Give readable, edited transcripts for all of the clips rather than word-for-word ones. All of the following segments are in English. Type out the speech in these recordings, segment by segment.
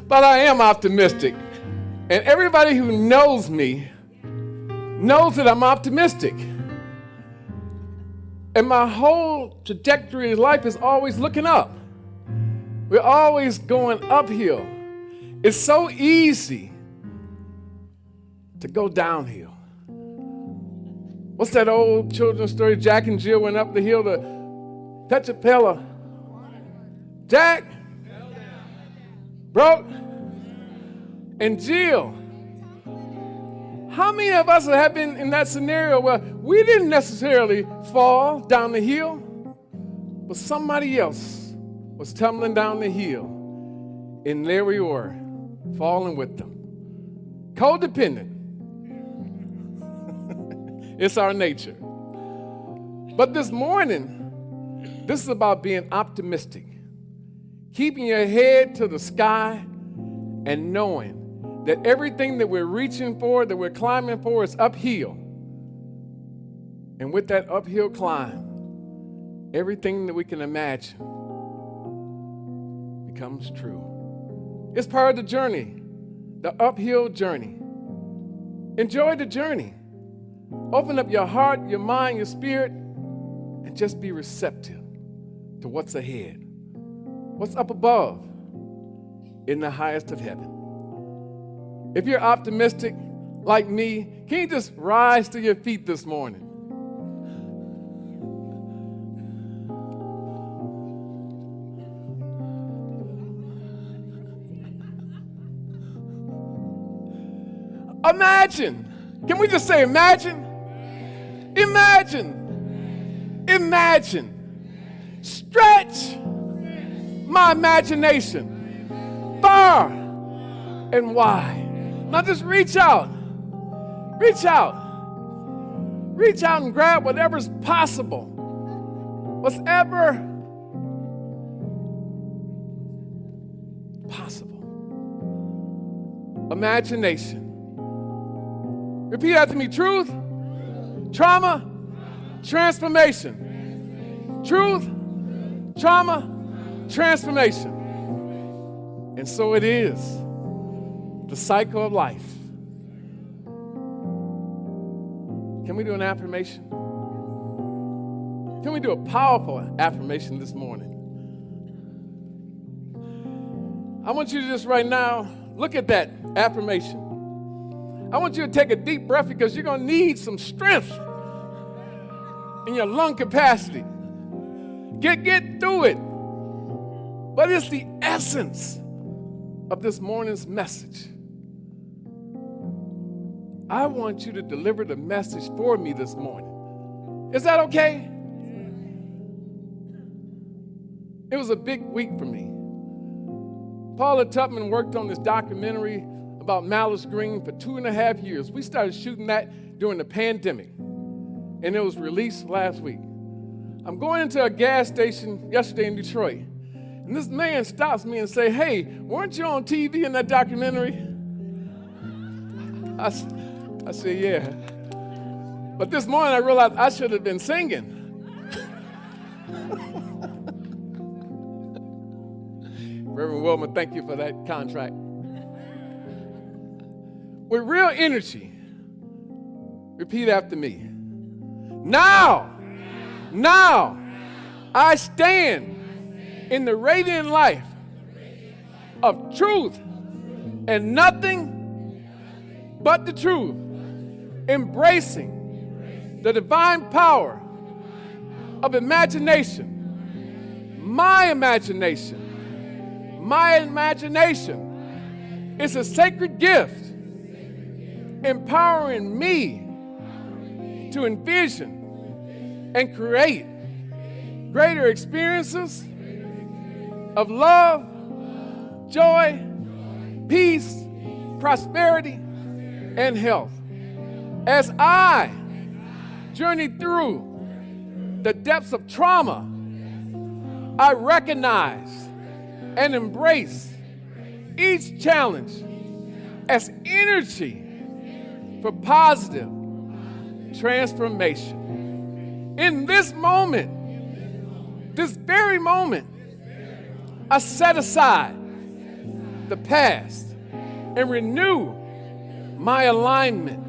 But I am optimistic. And everybody who knows me knows that I'm optimistic. And my whole trajectory of life is always looking up. We're always going uphill. It's so easy to go downhill. What's that old children's story? Jack and Jill went up the hill to fetch a pail of Jack broke and Jill. How many of us have been in that scenario where we didn't necessarily fall down the hill, but somebody else was tumbling down the hill, and there we were, falling with them. Codependent. It's our nature. But this morning, this is about being optimistic, keeping your head to the sky and knowing that everything that we're reaching for, that we're climbing for, is uphill. And with that uphill climb, everything that we can imagine becomes true. It's part of the journey, the uphill journey. Enjoy the journey. Open up your heart, your mind, your spirit, and just be receptive to what's ahead, what's up above in the highest of heaven. If you're optimistic like me, can you just rise to your feet this morning? Imagine. Can we just say imagine? Imagine. Imagine. Stretch my imagination far and wide. Now just reach out. Reach out. Reach out and grab whatever's possible. Whatever possible. Imagination. Repeat after me. Truth, trauma, transformation. Truth, trauma, transformation. And so it is. The cycle of life. Can we do an affirmation? Can we do a powerful affirmation this morning? I want you to just right now look at that affirmation. I want you to take a deep breath because you're going to need some strength in your lung capacity. Get through it. But it's the essence of this morning's message. I want you to deliver the message for me this morning. Is that okay? It was a big week for me. Paula Tubman worked on this documentary about Malice Green for 2.5 years. We started shooting that during the pandemic, and it was released last week. I'm going into a gas station yesterday in Detroit, and this man stops me and says, "Hey, weren't you on TV in that documentary?" I said, "Yeah." But this morning I realized I should have been singing. Reverend Wilman, thank you for that contract. With real energy, repeat after me. Now, I stand in the radiant life of truth and nothing but the truth, embracing the divine power of imagination. My imagination is a sacred gift, empowering me to envision and create greater experiences of love, joy, peace, prosperity, and health. As I journey through the depths of trauma, I recognize and embrace each challenge as energy for positive transformation. In this moment, this very moment, I set aside the past and renew my alignment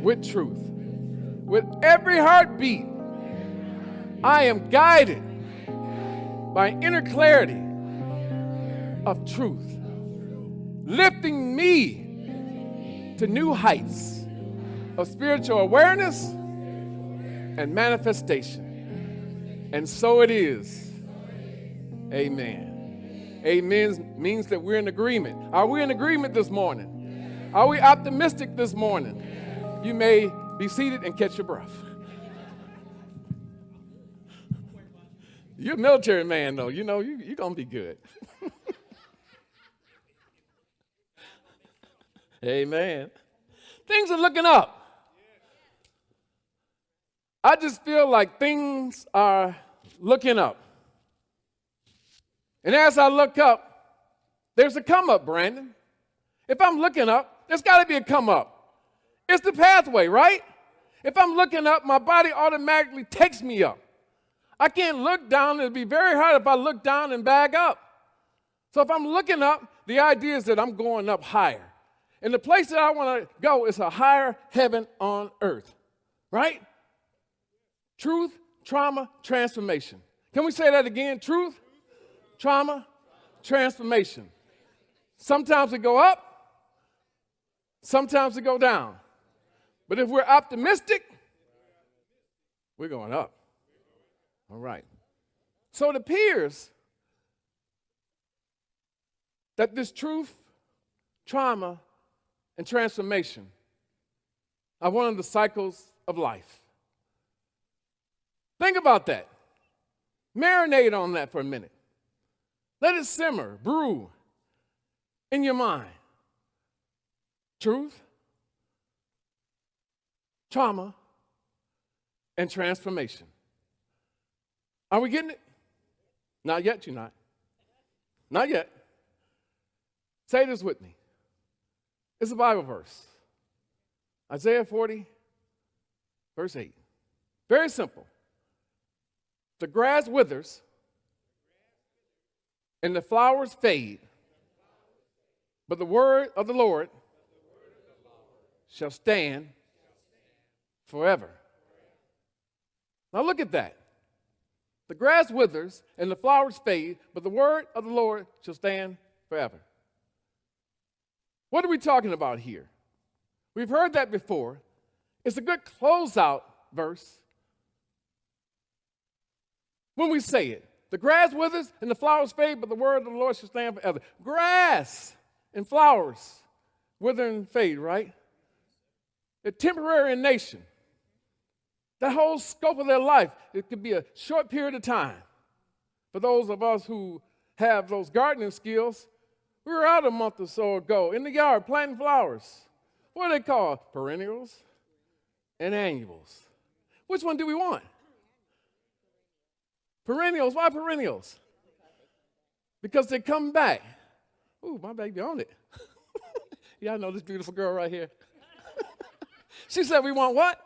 with truth. With every heartbeat, I am guided by inner clarity of truth, lifting me to new heights of spiritual awareness and manifestation. And so it is. Amen. Amen means that we're in agreement. Are we in agreement this morning? Are we optimistic this morning? You may be seated and catch your breath. You're a military man, though. You know, you're going to be good. Amen. Things are looking up. I just feel like things are looking up. And as I look up, there's a come up, Brandon. If I'm looking up, there's got to be a come up. It's the pathway, right? If I'm looking up, my body automatically takes me up. I can't look down. It'd be very hard if I look down and back up. So if I'm looking up, the idea is that I'm going up higher. And the place that I want to go is a higher heaven on earth, right? Truth, trauma, transformation. Can we say that again? Truth, trauma, transformation. Sometimes we go up, sometimes we go down. But if we're optimistic, we're going up. All right. So it appears that this truth, trauma, and transformation are one of the cycles of life. Think about that. Marinate on that for a minute. Let it simmer, brew in your mind. Truth, trauma, and transformation. Are we getting it? Not yet, you're not. Not yet. Say this with me. It's a Bible verse. Isaiah 40, verse 8. Very simple. The grass withers and the flowers fade, but the word of the Lord shall stand forever. Now look at that. The grass withers and the flowers fade, but the word of the Lord shall stand forever. What are we talking about here? We've heard that before. It's a good closeout verse when we say it. The grass withers and the flowers fade, but the word of the Lord shall stand forever. Grass and flowers wither and fade, right? They're temporary in nature. The whole scope of their life, it could be a short period of time. For those of us who have those gardening skills, we were out a month or so ago in the yard planting flowers. What are they called? Perennials and annuals. Which one do we want? Perennials. Why perennials? Because they come back. Ooh, my baby on it. Y'all know this beautiful girl right here. She said we want what?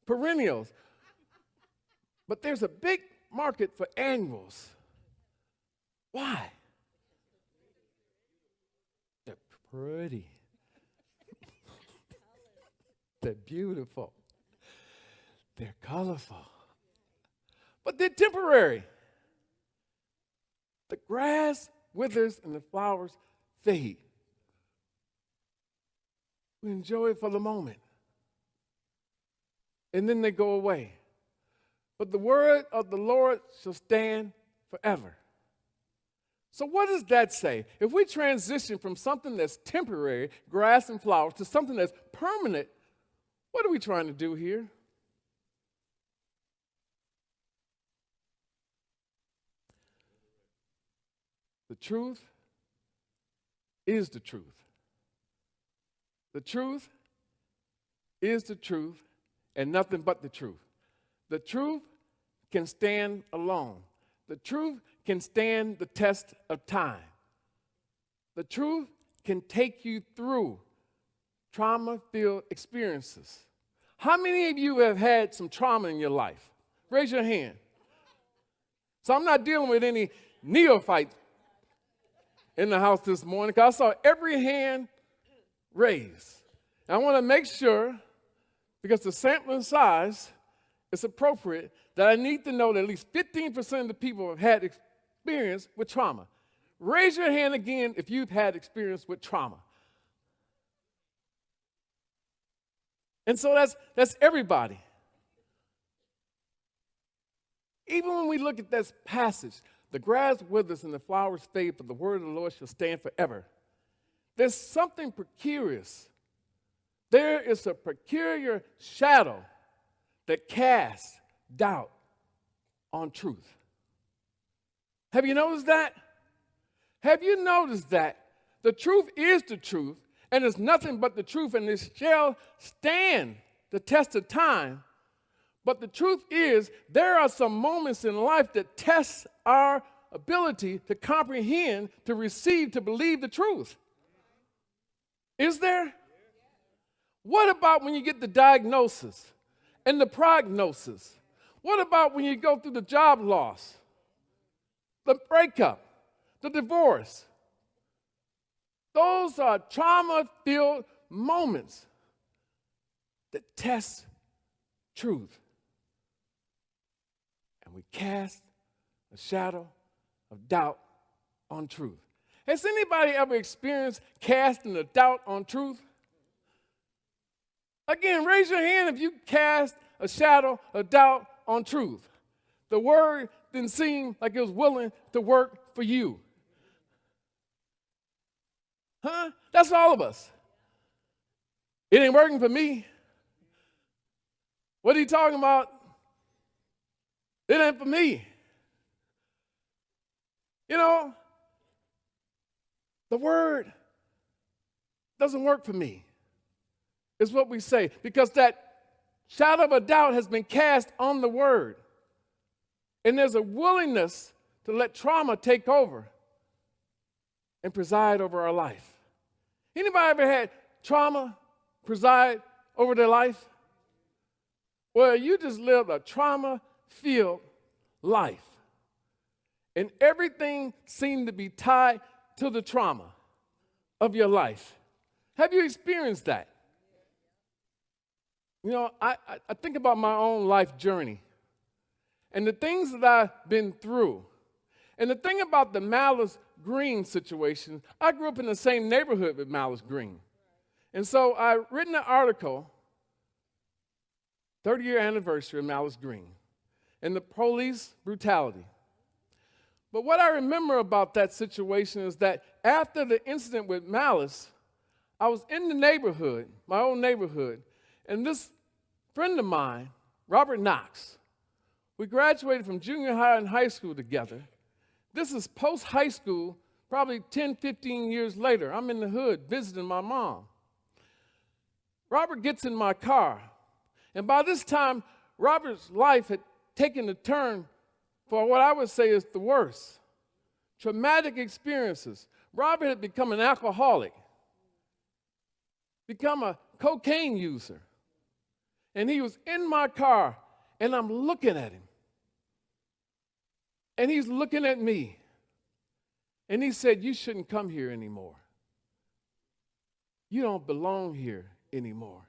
Perennials. But there's a big market for annuals. Why? They're pretty. They're beautiful. They're colorful. But they're temporary. The grass withers and the flowers fade. We enjoy it for the moment. And then they go away. But the word of the Lord shall stand forever. So what does that say? If we transition from something that's temporary, grass and flowers, to something that's permanent, what are we trying to do here? The truth is the truth. The truth is the truth and nothing but the truth. The truth can stand alone. The truth can stand the test of time. The truth can take you through trauma-filled experiences. How many of you have had some trauma in your life? Raise your hand. So I'm not dealing with any neophyte in the house this morning because I saw every hand raised. And I want to make sure, because the sampling size is appropriate, that I need to know that at least 15% of the people have had experience with trauma. Raise your hand again if you've had experience with trauma. And so that's everybody. Even when we look at this passage, the grass withers and the flowers fade, but the word of the Lord shall stand forever. There's something precarious. There is a peculiar shadow that casts doubt on truth. Have you noticed that? Have you noticed that the truth is the truth, and it's nothing but the truth, and it shall stand the test of time? But the truth is, there are some moments in life that test our ability to comprehend, to receive, to believe the truth. Is there? What about when you get the diagnosis and the prognosis? What about when you go through the job loss, the breakup, the divorce? Those are trauma-filled moments that test truth. And we cast a shadow of doubt on truth. Has anybody ever experienced casting a doubt on truth? Again, raise your hand if you cast a shadow of doubt on truth. The word didn't seem like it was willing to work for you. Huh? That's all of us. It ain't working for me. What are you talking about? It ain't for me. You know, the word doesn't work for me, is what we say, because that shadow of a doubt has been cast on the word. And there's a willingness to let trauma take over and preside over our life. Anybody ever had trauma preside over their life? Well, you just lived a trauma-filled life. And everything seemed to be tied to the trauma of your life. Have you experienced that? You know, I think about my own life journey and the things that I've been through. And the thing about the Malice Green situation, I grew up in the same neighborhood with Malice Green. And so I've written an article, 30-year anniversary of Malice Green, and the police brutality. But what I remember about that situation is that after the incident with Malice, I was in the neighborhood, my own neighborhood, and this friend of mine, Robert Knox, we graduated from junior high and high school together. This is post-high school, probably 10, 15 years later. I'm in the hood visiting my mom. Robert gets in my car, and by this time, Robert's life had taken a turn for what I would say is the worst. Traumatic experiences. Robert had become an alcoholic, become a cocaine user. And he was in my car, and I'm looking at him. And he's looking at me. And he said, "You shouldn't come here anymore. You don't belong here anymore."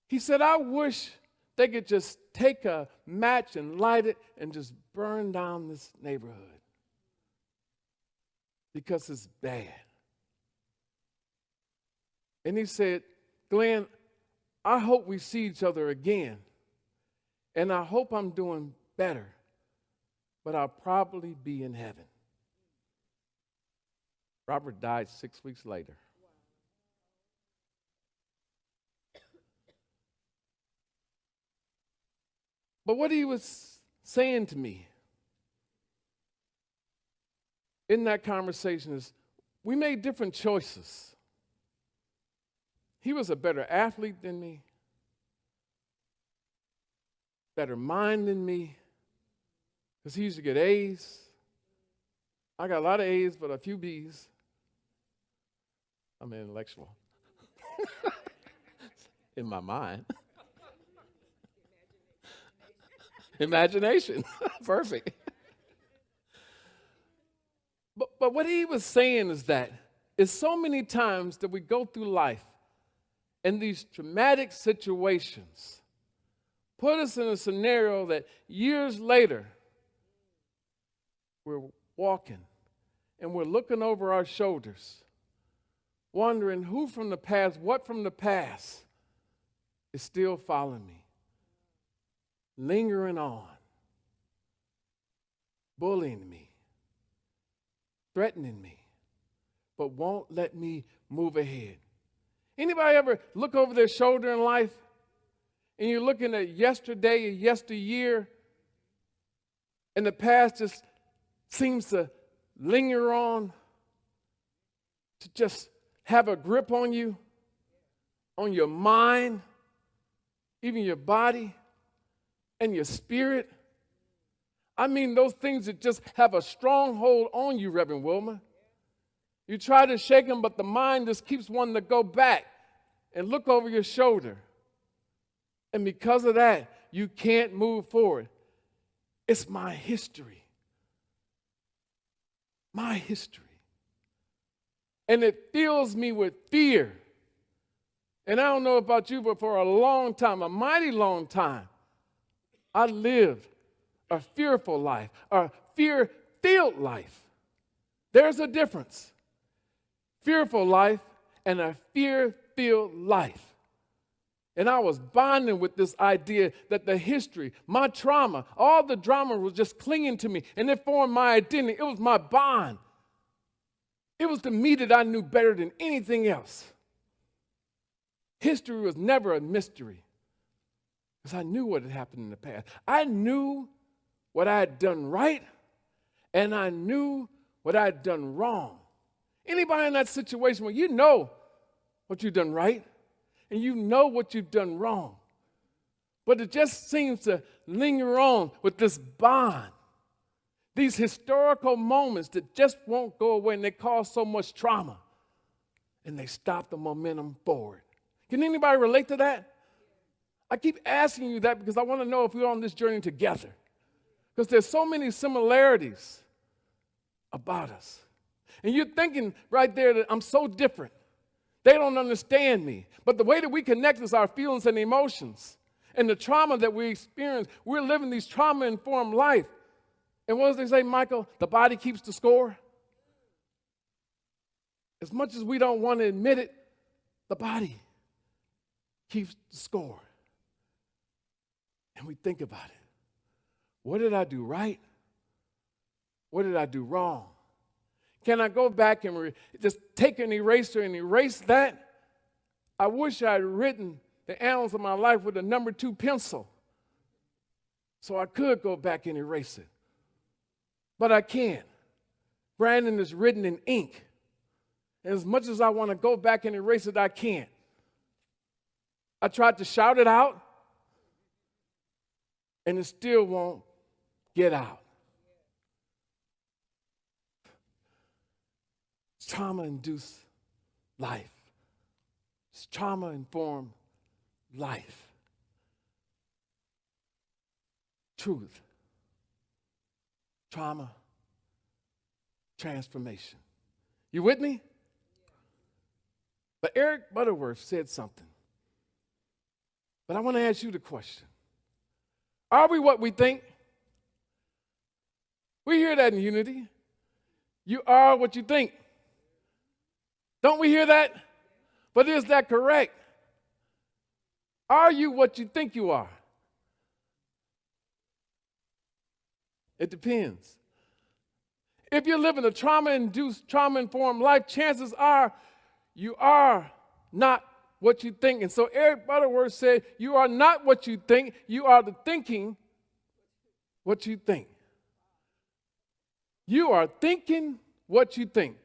He said, "I wish they could just take a match and light it and just burn down this neighborhood because it's bad." And he said, "Glenn, I hope we see each other again, and I hope I'm doing better, but I'll probably be in heaven." Robert died 6 weeks later. But what he was saying to me in that conversation is we made different choices. He was a better athlete than me, better mind than me, because he used to get A's. I got a lot of A's, but a few B's. I'm intellectual. In my mind. Imagination. Perfect. But what he was saying is that it's so many times that we go through life and these traumatic situations put us in a scenario that years later we're walking and we're looking over our shoulders, wondering who from the past, what from the past is still following me, lingering on, bullying me, threatening me, but won't let me move ahead. Anybody ever look over their shoulder in life and you're looking at yesterday or yesteryear and the past just seems to linger on, to just have a grip on you, on your mind, even your body and your spirit? I mean, those things that just have a stronghold on you, Reverend Wilmer. You try to shake them, but the mind just keeps wanting to go back and look over your shoulder. And because of that, you can't move forward. It's my history. My history. And it fills me with fear. And I don't know about you, but for a long time, a mighty long time, I lived a fearful life, a fear-filled life. There's a difference. Fearful life and a fear-filled life. And I was bonding with this idea that the history, my trauma, all the drama was just clinging to me, and it formed my identity. It was my bond. It was the me that I knew better than anything else. History was never a mystery because I knew what had happened in the past. I knew what I had done right, and I knew what I had done wrong. Anybody in that situation where you know what you've done right and you know what you've done wrong, but it just seems to linger on with this bond, these historical moments that just won't go away, and they cause so much trauma, and they stop the momentum forward. Can anybody relate to that? I keep asking you that because I want to know if we're on this journey together, because there's so many similarities about us. And you're thinking right there that I'm so different. They don't understand me. But the way that we connect is our feelings and emotions. And the trauma that we experience, we're living these trauma-informed life. And what does they say, Michael? The body keeps the score. As much as we don't want to admit it, the body keeps the score. And we think about it. What did I do right? What did I do wrong? Can I go back and just take an eraser and erase that? I wish I had written the annals of my life with a number 2 pencil so I could go back and erase it. But I can't. Brandon is written in ink. And as much as I want to go back and erase it, I can't. I tried to shout it out, and it still won't get out. It's trauma-induced life. It's trauma-informed life. Truth. Trauma. Transformation. You with me? But Eric Butterworth said something. But I want to ask you the question. Are we what we think? We hear that in Unity. You are what you think. Don't we hear that? But is that correct? Are you what you think you are? It depends. If you're living a trauma-induced, trauma-informed life, chances are you are not what you think. And so Eric Butterworth said, you are not what you think, you are the thinking what you think. You are thinking what you think.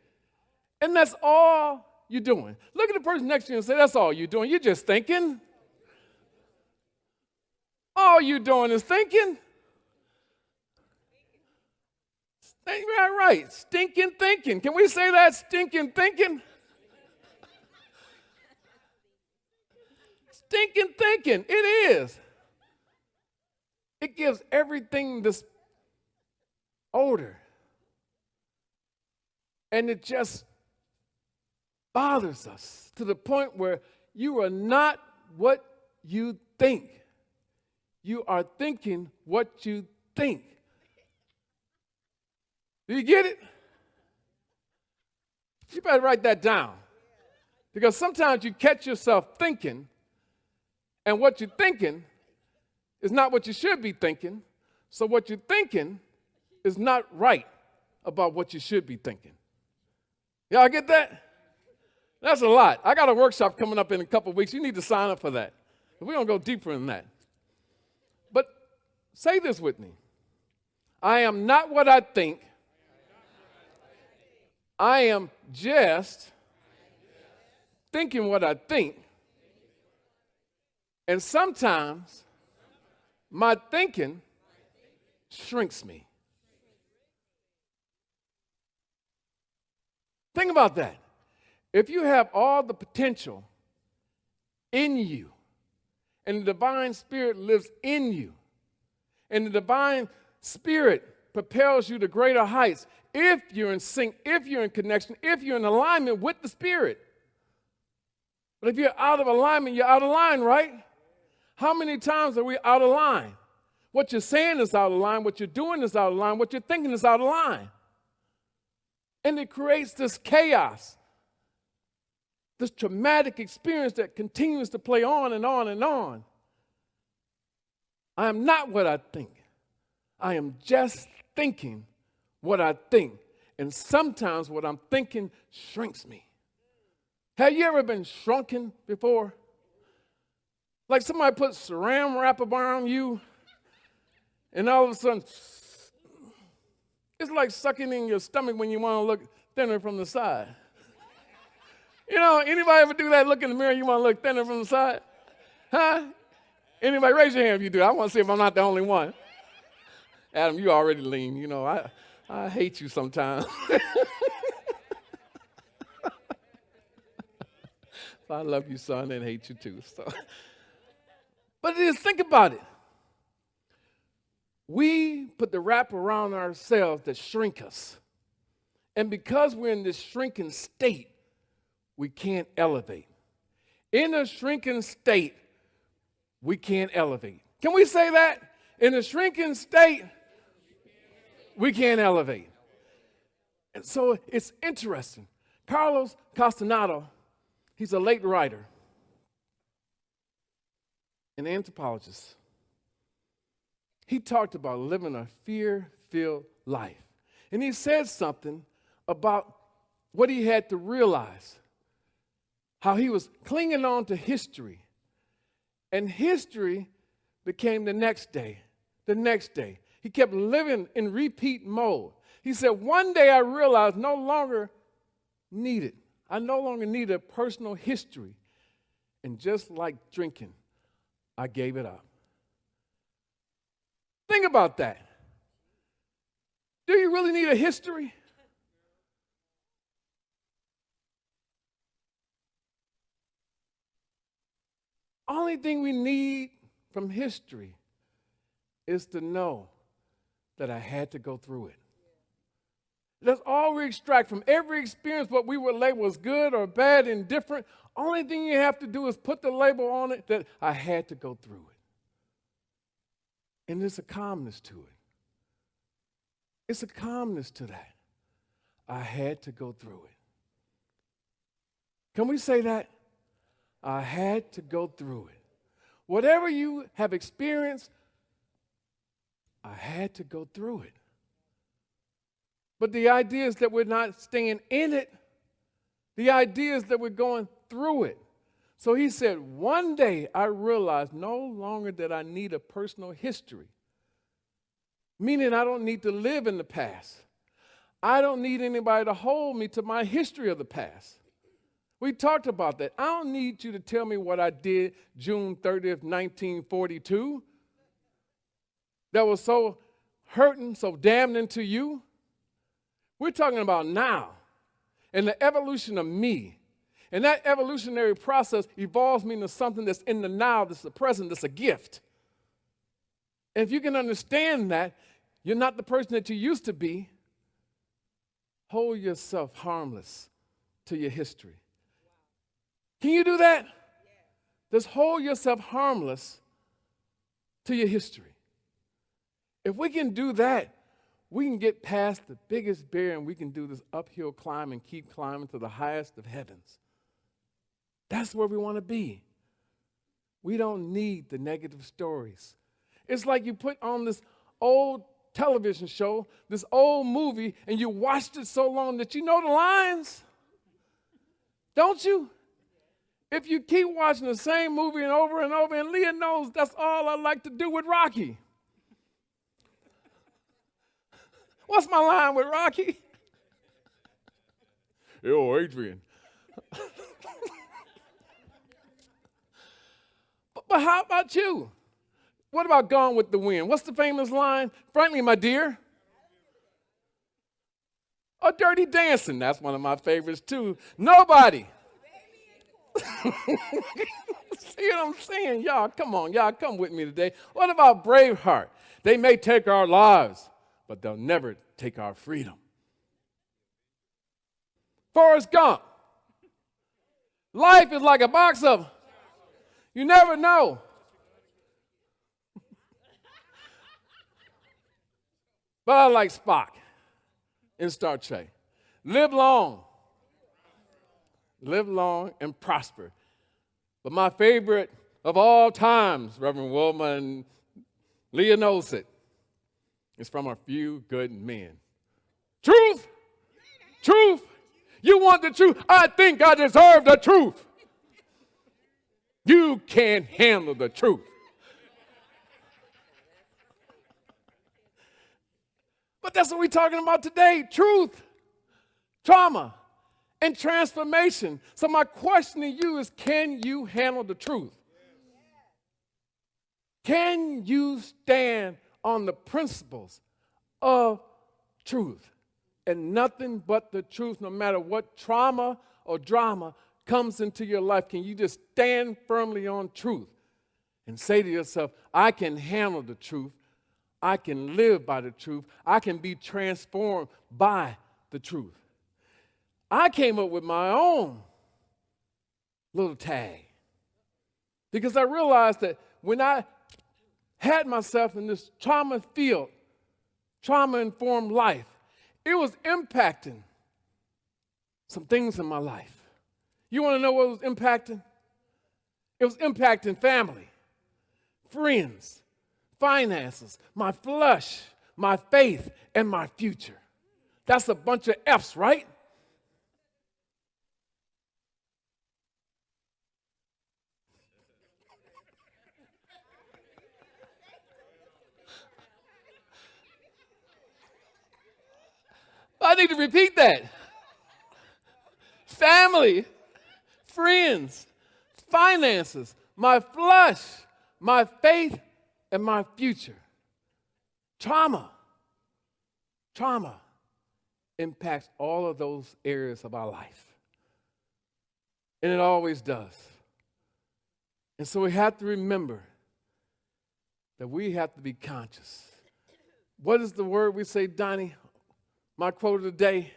And that's all you're doing. Look at the person next to you and say, that's all you're doing. You're just thinking. All you're doing is thinking. Right. Stinking thinking. Can we say that? Stinking thinking? Stinking thinking. It is. It gives everything this odor. And it just bothers us to the point where you are not what you think. You are thinking what you think. Do you get it? You better write that down. Because sometimes you catch yourself thinking, and what you're thinking is not what you should be thinking. So what you're thinking is not right about what you should be thinking. Y'all get that? That's a lot. I got a workshop coming up in a couple of weeks. You need to sign up for that. We're going to go deeper in that. But say this with me. I am not what I think. I am just thinking what I think. And sometimes my thinking shrinks me. Think about that. If you have all the potential in you, and the divine spirit lives in you, and the divine spirit propels you to greater heights, if you're in sync, if you're in connection, if you're in alignment with the spirit. But if you're out of alignment, you're out of line, right? How many times are we out of line? What you're saying is out of line, what you're doing is out of line, what you're thinking is out of line. And it creates this chaos, this traumatic experience that continues to play on and on and on. I am not what I think. I am just thinking what I think. And sometimes what I'm thinking shrinks me. Have you ever been shrunken before? Like somebody put saran wrap around you, and all of a sudden, it's like sucking in your stomach when you want to look thinner from the side. You know, anybody ever do that? Look in the mirror, you want to look thinner from the side? Huh? Anybody raise your hand if you do. I want to see if I'm not the only one. Adam, you already lean. You know, I hate you sometimes. I love you, son, and hate you too. So. But it is, think about it. We put the wrap around ourselves that shrink us. And because we're in this shrinking state, we can't elevate. In a shrinking state, we can't elevate. Can we say that? In a shrinking state, we can't elevate. And so it's interesting. Carlos Castaneda, he's a late writer, an anthropologist. He talked about living a fear-filled life. And he said something about what he had to realize, how he was clinging on to history. And history became the next day, the next day. He kept living in repeat mode. He said, one day I realized I no longer needed a personal history. And just like drinking, I gave it up. Think about that. Do you really need a history? Only thing we need from history is to know that I had to go through it. That's all we extract from every experience, what we would label as good or bad, indifferent. Only thing you have to do is put the label on it that I had to go through it. And there's a calmness to it. It's a calmness to that. I had to go through it. Can we say that? I had to go through it. Whatever you have experienced, I had to go through it. But the idea is that we're not staying in it. The idea is that we're going through it. So he said, one day I realized no longer that I need a personal history, meaning I don't need to live in the past. I don't need anybody to hold me to my history of the past. We talked about that. I don't need you to tell me what I did June 30th, 1942 that was so hurting, so damning to you. We're talking about now and the evolution of me. And that evolutionary process evolves me into something that's in the now, that's the present, that's a gift. And if you can understand that, you're not the person that you used to be. hold yourself harmless to your history. Can you do that? Just hold yourself harmless to your history. If we can do that, we can get past the biggest barrier and we can do this uphill climb and keep climbing to the highest of heavens. That's where we want to be. We don't need the negative stories. It's like you put on this old television show, this old movie, and you watched it so long that you know the lines. Don't you? If you keep watching the same movie and over, and Leah knows that's all I like to do with Rocky. What's my line with Rocky? Yo, Adrian. But how about you? What about Gone with the Wind? What's the famous line? Frankly, my dear. Or Dirty Dancing. That's one of my favorites, too. Nobody. See what I'm saying? Y'all, come on. Y'all, come with me today. What about Braveheart? They may take our lives, but they'll never take our freedom. Forrest Gump. Life is like a box of, you never know. But I like Spock in Star Trek. Live long and prosper. But my favorite of all times, Reverend Wilma and Leah knows it, is from A Few Good Men. Truth! Truth! You want the truth? I think I deserve the truth. You can't handle the truth. But that's what we're talking about today, truth, trauma, and transformation. So my question to you is, can you handle the truth? Can you stand on the principles of truth and nothing but the truth, no matter what trauma or drama comes into your life? Can you just stand firmly on truth and say to yourself, I can handle the truth. I can live by the truth. I can be transformed by the truth. I came up with my own little tag because I realized that when I had myself in this trauma-filled, trauma-informed life, it was impacting some things in my life. You want to know what was impacting? It was impacting family, friends, finances, my flesh, my faith, and my future. That's a bunch of F's, right? I need to repeat that. Family, friends, finances, my flesh, my faith, and my future. Trauma impacts all of those areas of our life. And it always does. And so we have to remember that we have to be conscious. What is the word we say, Donnie? My quote of the day.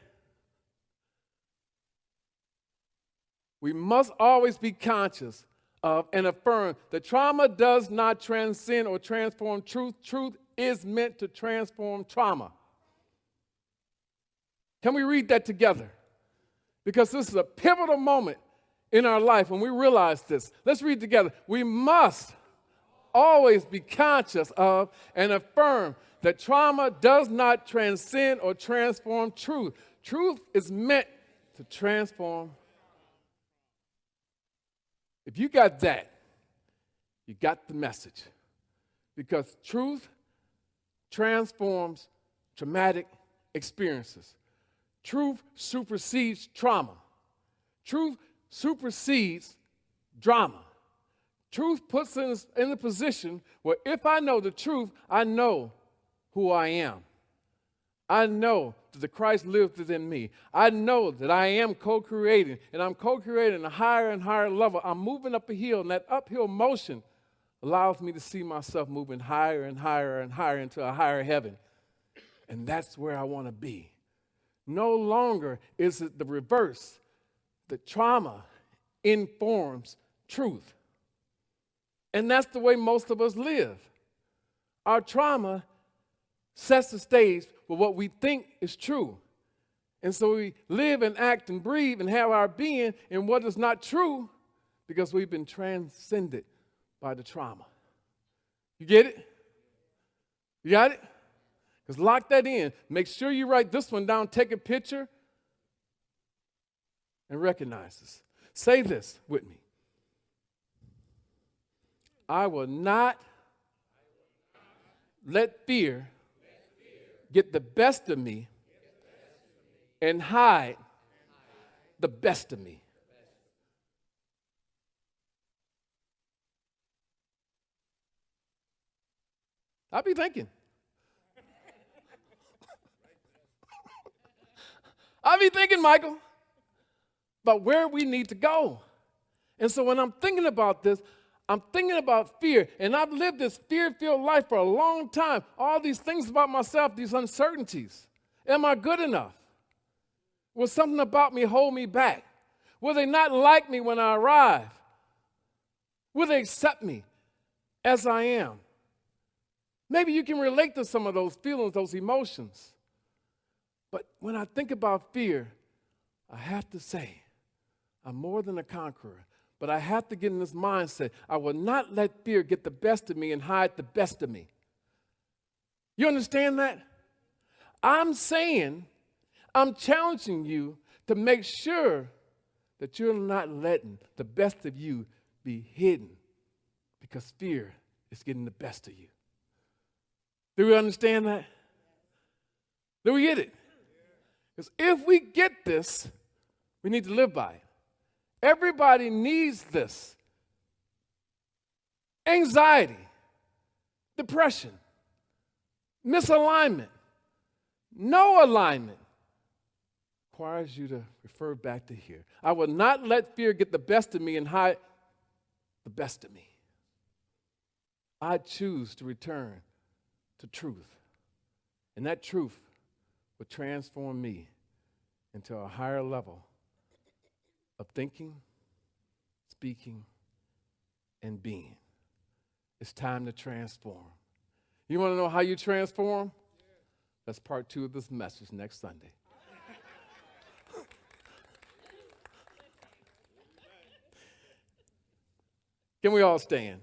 We must always be conscious of and affirm that trauma does not transcend or transform truth. Truth is meant to transform trauma. Can we read that together? Because this is a pivotal moment in our life when we realize this. Let's read together. We must always be conscious of and affirm that trauma does not transcend or transform truth. Truth is meant to transform. If you got that, you got the message. Because truth transforms traumatic experiences. Truth supersedes trauma. Truth supersedes drama. Truth puts us in a position where if I know the truth, I know who I am. I know that the Christ lives within me. I know that I am co-creating, and I'm co-creating a higher and higher level. I'm moving up a hill, and that uphill motion allows me to see myself moving higher and higher and higher into a higher heaven. And that's where I want to be. No longer is it the reverse. The trauma informs truth. And that's the way most of us live. Our trauma sets the stage for what we think is true. And so we live and act and breathe and have our being in what is not true because we've been transcended by the trauma. You get it? You got it? Because lock that in. Make sure you write this one down, take a picture, and recognize this. Say this with me. I will not let fear get the best of me and hide the best of me. I'll be thinking. I'll be thinking, Michael, about where we need to go. And so when I'm thinking about this, I'm thinking about fear. And I've lived this fear-filled life for a long time. All these things about myself, these uncertainties. Am I good enough? Will something about me hold me back? Will they not like me when I arrive? Will they accept me as I am? Maybe you can relate to some of those feelings, those emotions. But when I think about fear, I have to say, I'm more than a conqueror. But I have to get in this mindset. I will not let fear get the best of me and hide the best of me. You understand that? I'm saying, I'm challenging you to make sure that you're not letting the best of you be hidden because fear is getting the best of you. Do we understand that? Do we get it? Because if we get this, we need to live by it. Everybody needs this. Anxiety, depression, misalignment, no alignment requires you to refer back to here. I will not let fear get the best of me and hide the best of me. I choose to return to truth. And that truth will transform me into a higher level of thinking, speaking, and being. It's time to transform. You want to know how you transform? That's part 2 of this message next Sunday. Can we all stand?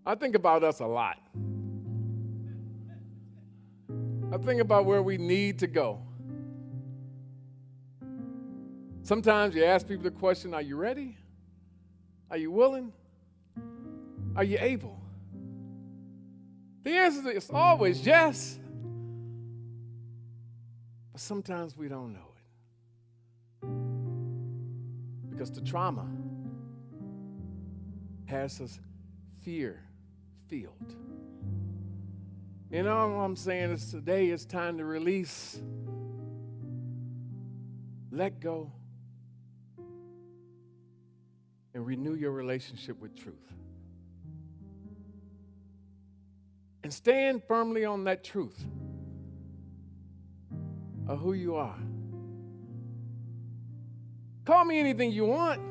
I think about us a lot. I think about where we need to go. Sometimes you ask people the question, are you ready? Are you willing? Are you able? The answer is always yes. But sometimes we don't know it. Because the trauma has us fear-filled. You know what I'm saying is today it's time to release, let go, and renew your relationship with truth. And stand firmly on that truth of who you are. Call me anything you want.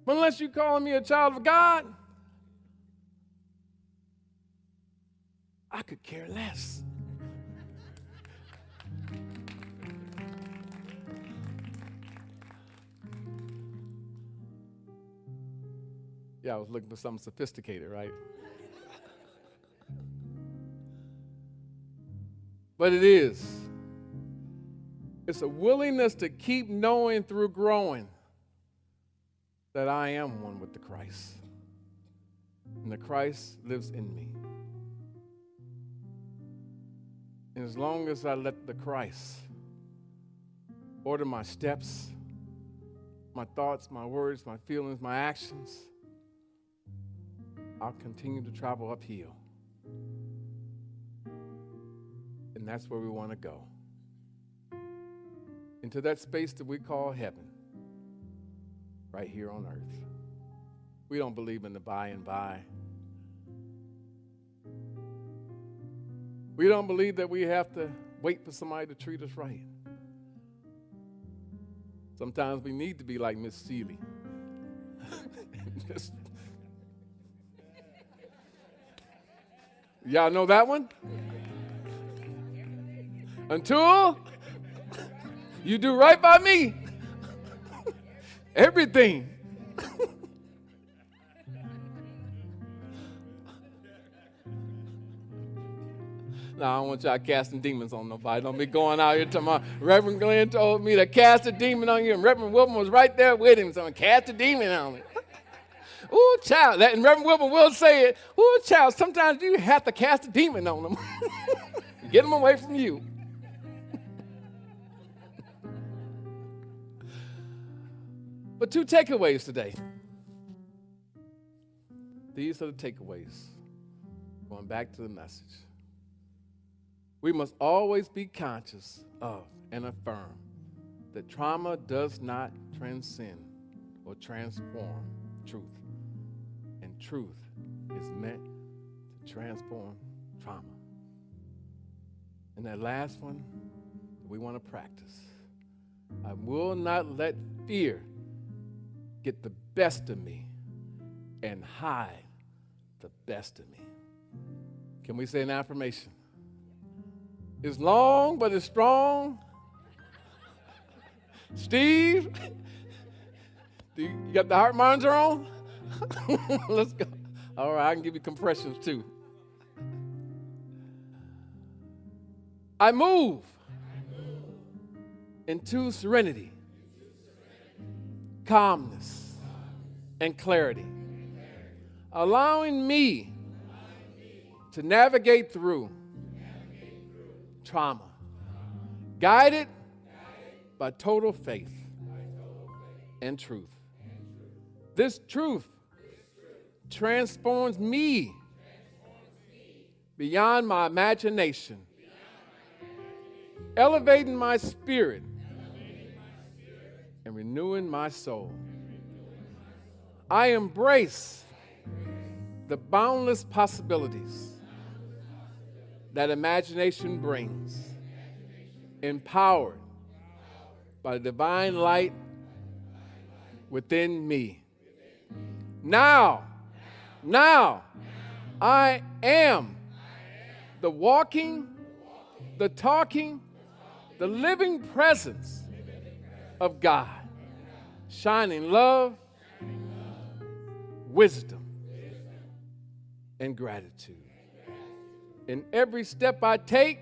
But unless you're calling me a child of God, I could care less. Yeah, I was looking for something sophisticated, right? But it is. It's a willingness to keep knowing through growing that I am one with the Christ. And the Christ lives in me. And as long as I let the Christ order my steps, my thoughts, my words, my feelings, my actions, I'll continue to travel uphill. And that's where we want to go. Into that space that we call heaven, right here on earth. We don't believe in the by and by. We don't believe that we have to wait for somebody to treat us right. Sometimes we need to be like Miss Seeley. Y'all know that one? Until you do right by me. Everything. No, I don't want y'all casting demons on nobody. Don't be going out here talking about Reverend Glenn told me to cast a demon on you, and Reverend Wilburn was right there with him, so cast a demon on me. Ooh, child. And Reverend Wilburn will say it. Ooh, child, sometimes you have to cast a demon on them. Get them away from you. But 2 takeaways today. These are the takeaways. Going back to the message. We must always be conscious of and affirm that trauma does not transcend or transform truth. And truth is meant to transform trauma. And that last one, we want to practice. I will not let fear get the best of me and hide the best of me. Can we say an affirmation? It's long, but it's strong. Steve, you got the heart monitor on? Let's go. All right, I can give you compressions too. I move into serenity, calmness, and clarity, allowing me to navigate through trauma, guided by total faith and truth. This truth transforms me beyond my imagination, elevating my spirit and renewing my soul. I embrace the boundless possibilities that imagination brings, empowered by the divine light within me. Now, I am the walking, the talking, the living presence of God, shining love, wisdom, and gratitude. In every step I take,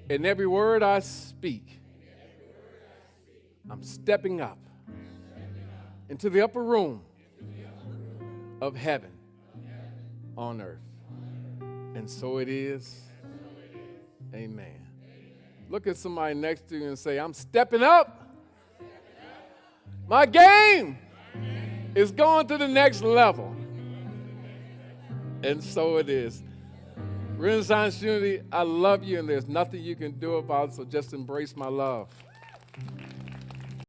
in every word I speak, I'm stepping up into the upper room of heaven on earth. And so it is. Amen. Look at somebody next to you and say, I'm stepping up. My game is going to the next level. And so it is. Renaissance Unity, I love you, and there's nothing you can do about it, so just embrace my love.